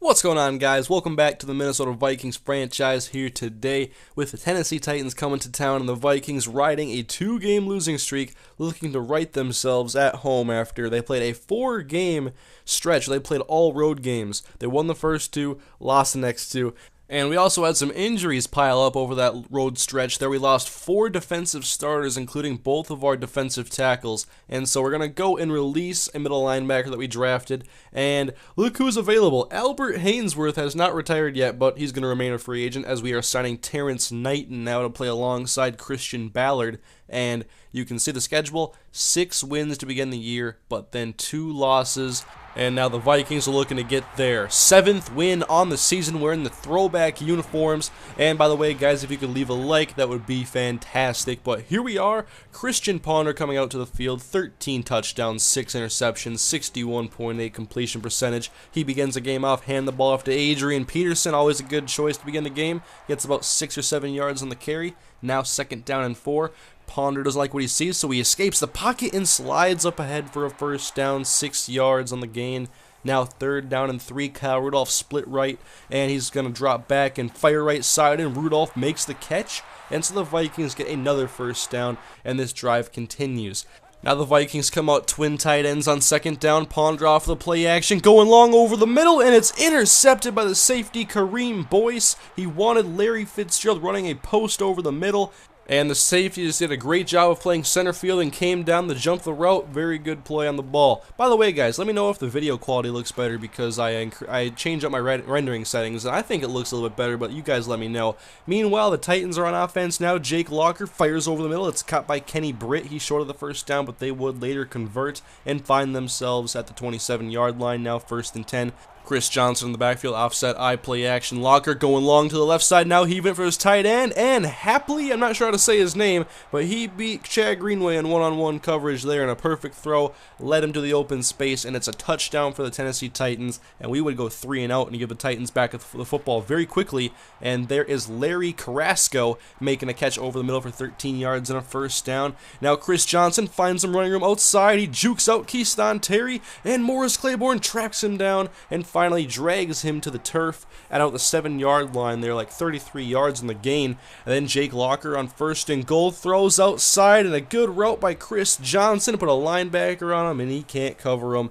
What's going on, guys? Welcome back to the Minnesota Vikings franchise here today with the Tennessee Titans coming to town and the Vikings riding a two-game losing streak, looking to right themselves at home after they played a four-game stretch. They played all road games. They won the first two, lost the next two. And we also had some injuries pile up over that road stretch there. We lost four defensive starters, including both of our defensive tackles. And so we're going to go and release a middle linebacker that we drafted. And look who's available. Albert Haynesworth has not retired yet, but he's going to remain a free agent as we are signing Terrence Knighton now to play alongside Christian Ballard. And you can see the schedule, 6 wins to begin the year, but then 2 losses. And now the Vikings are looking to get their 7th win on the season wearing the throwback uniforms. And by the way, guys, if you could leave a like, that would be fantastic. But here we are, Christian Ponder coming out to the field, 13 touchdowns, 6 interceptions, 61.8 completion percentage. He begins the game off, hand the ball off to Adrian Peterson, always a good choice to begin the game. Gets about 6 or 7 yards on the carry. Now 2nd down and 4. Ponder doesn't like what he sees, so he escapes the pocket and slides up ahead for a first down, 6 yards on the gain. Now 3rd down and 3, Kyle Rudolph split right, and he's going to drop back and fire right side, and Rudolph makes the catch, and so the Vikings get another first down, and this drive continues. Now the Vikings come out twin tight ends on 2nd down, Ponder off the play action, going long over the middle, and it's intercepted by the safety Kareem Boyce. He wanted Larry Fitzgerald running a post over the middle, and the safety just did a great job of playing center field and came down to jump the route. Very good play on the ball. By the way, guys, let me know if the video quality looks better because I changed up my rendering settings, and I think it looks a little bit better, but you guys let me know. Meanwhile, the Titans are on offense now. Jake Locker fires over the middle. It's caught by Kenny Britt. He's short of the first down, but they would later convert and find themselves at the 27-yard line, now 1st and 10. Chris Johnson in the backfield, offset eye play action. Locker going long to the left side. Now he went for his tight end, and happily, I'm not sure how to say his name, but he beat Chad Greenway in one-on-one coverage there in a perfect throw, led him to the open space, and it's a touchdown for the Tennessee Titans, and we would go 3 and out and give the Titans back the football very quickly, and there is Larry Carrasco making a catch over the middle for 13 yards and a first down. Now Chris Johnson finds some running room outside. He jukes out Keyshawn Terry, and Morris Claiborne tracks him down and finally drags him to the turf at out the 7-yard line there, like 33 yards in the gain. And then Jake Locker on 1st and goal throws outside, and a good route by Chris Johnson, put a linebacker on him, and he can't cover him.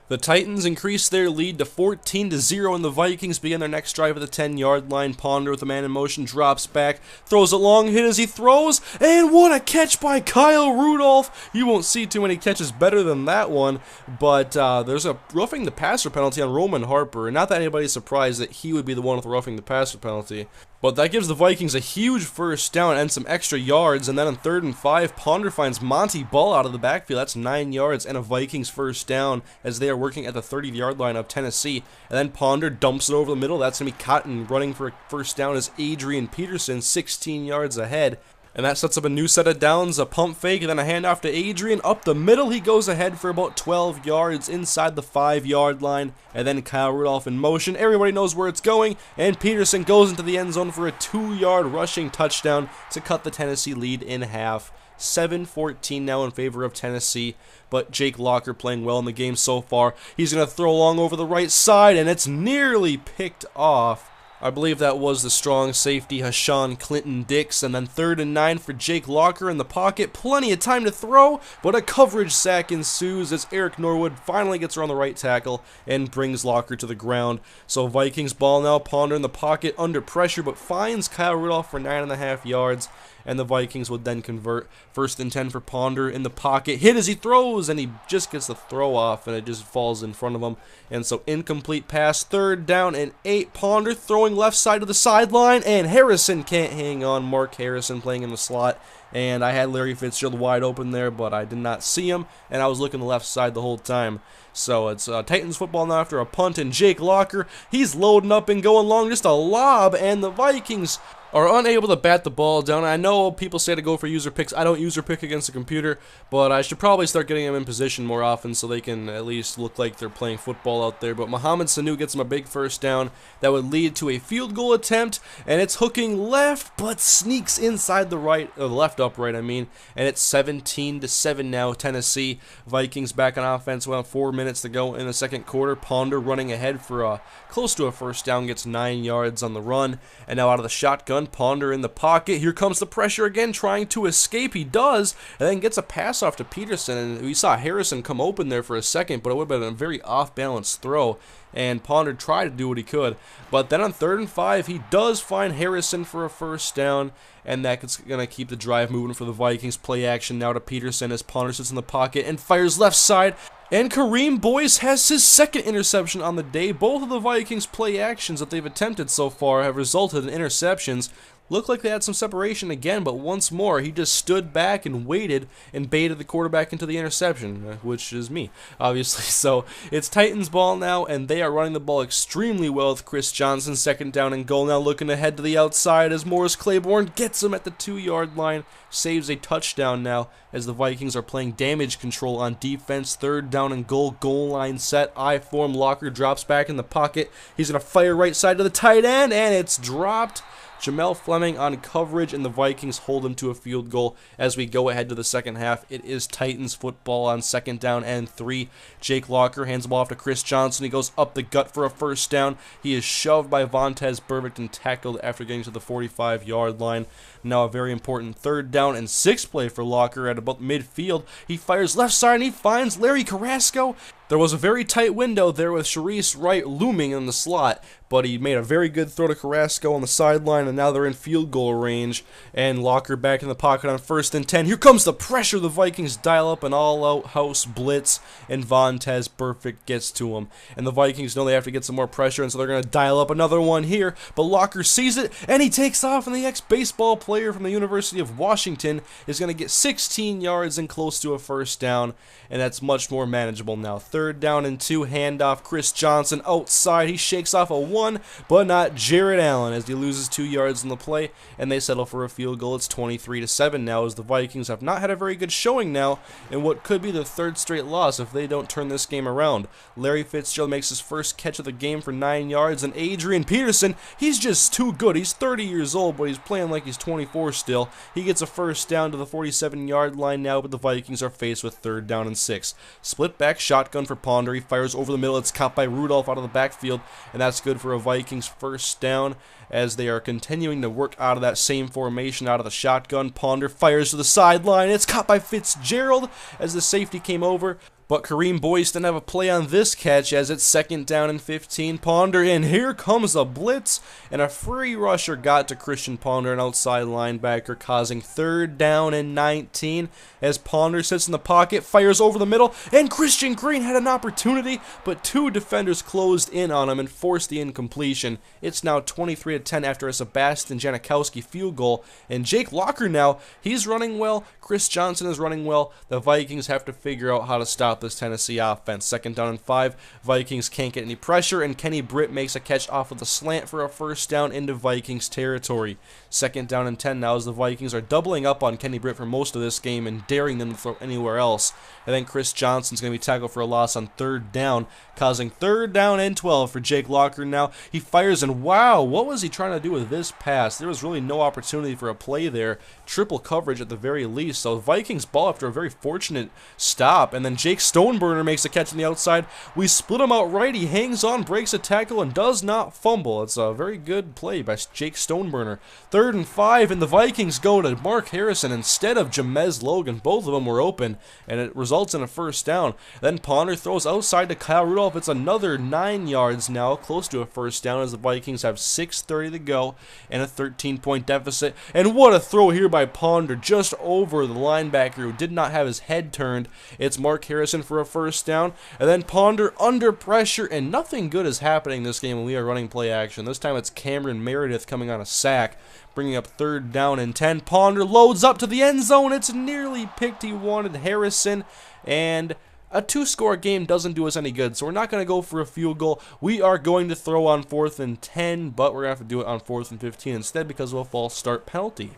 The Titans increase their lead to 14-0, and the Vikings begin their next drive at the 10-yard line. Ponder with a man in motion, drops back, throws a long hit as he throws, and what a catch by Kyle Rudolph! You won't see too many catches better than that one, but there's a roughing the passer penalty on Roman Harper. Not that anybody's surprised that he would be the one with the roughing the passer penalty. But that gives the Vikings a huge first down and some extra yards, and then on 3rd and 5, Ponder finds Monty Ball out of the backfield. That's 9 yards and a Vikings first down as they are working at the 30-yard line of Tennessee. And then Ponder dumps it over the middle. That's going to be caught, and running for a first down is Adrian Peterson, 16 yards ahead. And that sets up a new set of downs, a pump fake, and then a handoff to Adrian. Up the middle, he goes ahead for about 12 yards inside the 5-yard line. And then Kyle Rudolph in motion. Everybody knows where it's going. And Peterson goes into the end zone for a 2-yard rushing touchdown to cut the Tennessee lead in half. 7-14 now in favor of Tennessee, but Jake Locker playing well in the game so far. He's going to throw long over the right side, and it's nearly picked off. I believe that was the strong safety, Hashawn Clinton-Dix, and then 3rd and 9 for Jake Locker in the pocket. Plenty of time to throw, but a coverage sack ensues as Eric Norwood finally gets around the right tackle and brings Locker to the ground. So Vikings ball now, Ponder in the pocket under pressure, but finds Kyle Rudolph for 9.5 yards. And the Vikings would then convert. 1st and 10 for Ponder in the pocket. Hit as he throws, and he just gets the throw off, and it just falls in front of him. And so incomplete pass. 3rd down and 8. Ponder throwing left side of the sideline, and Harrison can't hang on. Mark Harrison playing in the slot. And I had Larry Fitzgerald wide open there, but I did not see him, and I was looking the left side the whole time. So it's Titans football now after a punt, and Jake Locker, he's loading up and going long, just a lob, and the Vikings are unable to bat the ball down. I know people say to go for user picks. I don't user pick against the computer, but I should probably start getting them in position more often so they can at least look like they're playing football out there. But Mohamed Sanu gets him a big first down that would lead to a field goal attempt, and it's hooking left, but sneaks inside the right, or the left upright, I mean, and it's 17-7 now. Tennessee Vikings back on offense. Well, 4 minutes to go in the second quarter. Ponder running ahead for close to a first down, gets 9 yards on the run, and now out of the shotgun, Ponder in the pocket. Here comes the pressure again, trying to escape. He does, and then gets a pass off to Peterson, and we saw Harrison come open there for a second, but it would have been a very off-balance throw, and Ponder tried to do what he could. But then on 3rd and 5, he does find Harrison for a first down, and that's going to keep the drive moving for the Vikings. Play action now to Peterson as Ponder sits in the pocket and fires left side. And Kareem Boyce has his second interception on the day. Both of the Vikings' play actions that they've attempted so far have resulted in interceptions. Looked like they had some separation again, but once more, he just stood back and waited and baited the quarterback into the interception, which is me, obviously. So it's Titans ball now, and they are running the ball extremely well with Chris Johnson. 2nd down and goal now, looking ahead to the outside as Morris Claiborne gets him at the 2-yard line, saves a touchdown now as the Vikings are playing damage control on defense. 3rd down and goal, goal line set, I form, Locker drops back in the pocket. He's going to fire right side to the tight end, and it's dropped. Jamel Fleming on coverage, and the Vikings hold him to a field goal as we go ahead to the second half. It is Titans football on 2nd down and 3. Jake Locker hands the ball off to Chris Johnson. He goes up the gut for a first down. He is shoved by Vontez Burfict and tackled after getting to the 45-yard line. Now a very important 3rd down and 6 play for Locker at about midfield. He fires left side and he finds Larry Carrasco. There was a very tight window there with Sharice Wright looming in the slot, but he made a very good throw to Carrasco on the sideline, and now they're in field goal range. And Locker back in the pocket on 1st and 10. Here comes the pressure. The Vikings dial up an all-out house blitz, and Vontez Burfict gets to him. And the Vikings know they have to get some more pressure, and so they're going to dial up another one here. But Locker sees it, and he takes off, and the ex-baseball player from the University of Washington is going to get 16 yards and close to a first down, and that's much more manageable now. 3rd down and 2, handoff, Chris Johnson outside. He shakes off a 1, but not Jared Allen as he loses 2 yards in the play, and they settle for a field goal. It's 23-7 now as the Vikings have not had a very good showing now in what could be the 3rd straight loss if they don't turn this game around. Larry Fitzgerald makes his first catch of the game for 9 yards, and Adrian Peterson, he's just too good. He's 30 years old, but he's playing like he's 24 still. He gets a first down to the 47-yard line now, but the Vikings are faced with 3rd down and 6. Split back shotgun for Ponder. He fires over the middle. It's caught by Rudolph out of the backfield, and that's good for a Vikings first down as they are continuing to work out of that same formation out of the shotgun. Ponder fires to the sideline. It's caught by Fitzgerald as the safety came over. But Kareem Boyce didn't have a play on this catch as it's 2nd down and 15. Ponder in. Here comes a blitz, and a free rusher got to Christian Ponder, an outside linebacker, causing 3rd down and 19 as Ponder sits in the pocket, fires over the middle, and Christian Green had an opportunity, but 2 defenders closed in on him and forced the incompletion. It's now 23-10 after a Sebastian Janikowski field goal, and Jake Locker now, he's running well. Chris Johnson is running well. The Vikings have to figure out how to stop this Tennessee offense. 2nd down and 5. Vikings can't get any pressure, and Kenny Britt makes a catch off of the slant for a first down into Vikings territory. 2nd down and 10 now as the Vikings are doubling up on Kenny Britt for most of this game and daring them to throw anywhere else. And then Chris Johnson's going to be tackled for a loss on 3rd down, causing 3rd down and 12 for Jake Locker now. He fires, and wow, what was he trying to do with this pass? There was really no opportunity for a play there. Triple coverage at the very least. So Vikings ball after a very fortunate stop, and then Jake Stoneburner makes a catch on the outside. We split him outright. He hangs on, breaks a tackle, and does not fumble. It's a very good play by Jake Stoneburner. 3rd and 5, and the Vikings go to Mark Harrison instead of Jamez Logan. Both of them were open, and it results in a first down. Then Ponder throws outside to Kyle Rudolph. It's another 9 yards now, close to a first down as the Vikings have 6:30 to go and a 13-point deficit. And what a throw here by Ponder, just over the linebacker who did not have his head turned. It's Mark Harrison for a first down, and then Ponder under pressure, and nothing good is happening this game when we are running play action. This time it's Cameron Meredith coming on a sack, bringing up 3rd down and 10. Ponder loads up to the end zone. It's nearly picked. He wanted Harrison, and a two-score game doesn't do us any good, so we're not going to go for a field goal. We are going to throw on 4th and 10, but we're going to have to do it on 4th and 15 instead because of a false start penalty.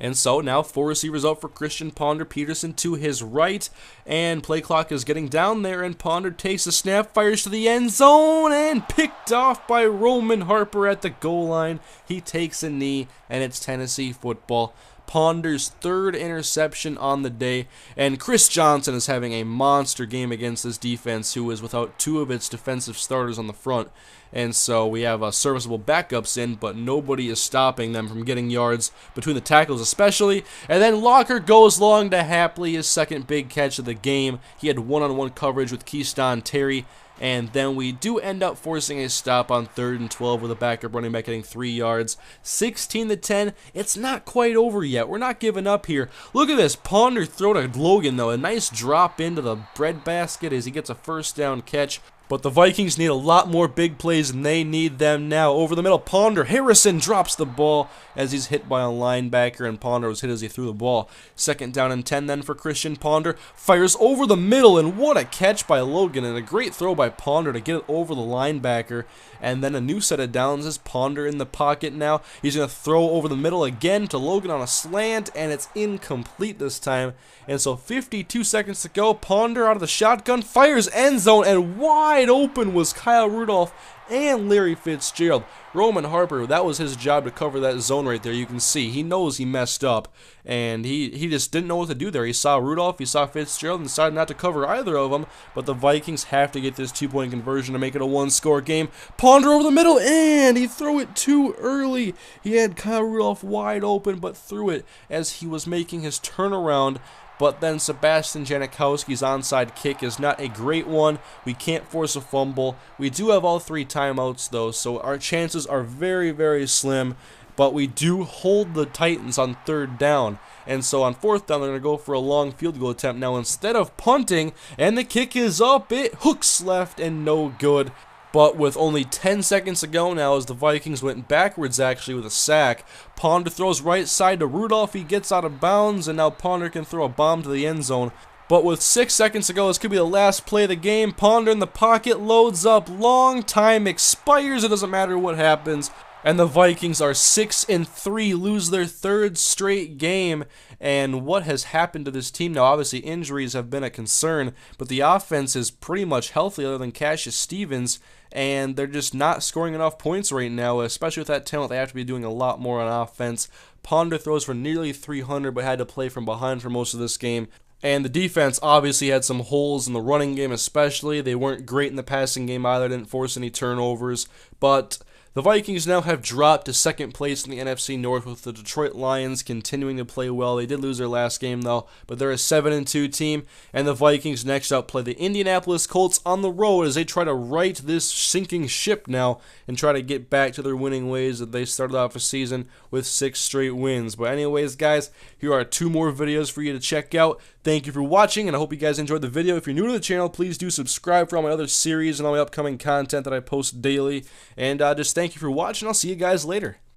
And so now 4 receivers out for Christian Ponder Peterson to his right, and play clock is getting down there, and Ponder takes the snap, fires to the end zone, and picked off by Roman Harper at the goal line. He takes a knee, and it's Tennessee football. Ponder's 3rd interception on the day, and Chris Johnson is having a monster game against this defense, who is without 2 of its defensive starters on the front. And so we have serviceable backups in, but nobody is stopping them from getting yards between the tackles especially. And then Locker goes long to Hapley, his 2nd big catch of the game. He had one-on-one coverage with Keyston Terry. And then we do end up forcing a stop on 3rd and 12 with a backup running back getting 3 yards. 16-10. It's not quite over yet. We're not giving up here. Look at this. Ponder throw to Logan, though. A nice drop into the breadbasket as he gets a 1st down catch. But the Vikings need a lot more big plays, and they need them now. Over the middle, Ponder. Harrison drops the ball as he's hit by a linebacker, and Ponder was hit as he threw the ball. 2nd down and 10 then for Christian Ponder. Fires over the middle, and what a catch by Logan, and a great throw by Ponder to get it over the linebacker. And then a new set of downs is Ponder in the pocket now. He's going to throw over the middle again to Logan on a slant, and it's incomplete this time. And so 52 seconds to go. Ponder out of the shotgun, fires end zone, and wide open was Kyle Rudolph and Larry Fitzgerald. Roman Harper, that was his job to cover that zone right there. You can see he knows he messed up, and he just didn't know what to do there. He saw Rudolph, he saw Fitzgerald, and decided not to cover either of them. But the Vikings have to get this 2-point conversion to make it a 1-score game. Ponder over the middle, and he threw it too early. He had Kyle Rudolph wide open, but threw it as he was making his turnaround. But then Sebastian Janikowski's onside kick is not a great one. We can't force a fumble. We do have all 3 timeouts, though, so our chances are very, very slim. But we do hold the Titans on 3rd down. And so on 4th down, they're going to go for a long field goal attempt now instead of punting. And the kick is up. It hooks left and no good. But with only 10 seconds to go now, as the Vikings went backwards actually with a sack, Ponder throws right side to Rudolph. He gets out of bounds, and now Ponder can throw a bomb to the end zone. But with 6 seconds to go, this could be the last play of the game. Ponder in the pocket, loads up, long time expires. It doesn't matter what happens. And the Vikings are 6-3, lose their 3rd straight game. And what has happened to this team now? Obviously, injuries have been a concern, but the offense is pretty much healthy other than Cassius Stevens, and they're just not scoring enough points right now, especially with that talent. They have to be doing a lot more on offense. Ponder throws for nearly 300, but had to play from behind for most of this game. And the defense obviously had some holes in the running game especially. They weren't great in the passing game either, didn't force any turnovers, but the Vikings now have dropped to 2nd place in the NFC North, with the Detroit Lions continuing to play well. They did lose their last game, though, but they're a 7-2 team. And the Vikings next up play the Indianapolis Colts on the road as they try to right this sinking ship now and try to get back to their winning ways that they started off the season with 6 straight wins. But anyways, guys, here are 2 more videos for you to check out. Thank you for watching, and I hope you guys enjoyed the video. If you're new to the channel, please do subscribe for all my other series and all my upcoming content that I post daily. And just thank you for watching. I'll see you guys later.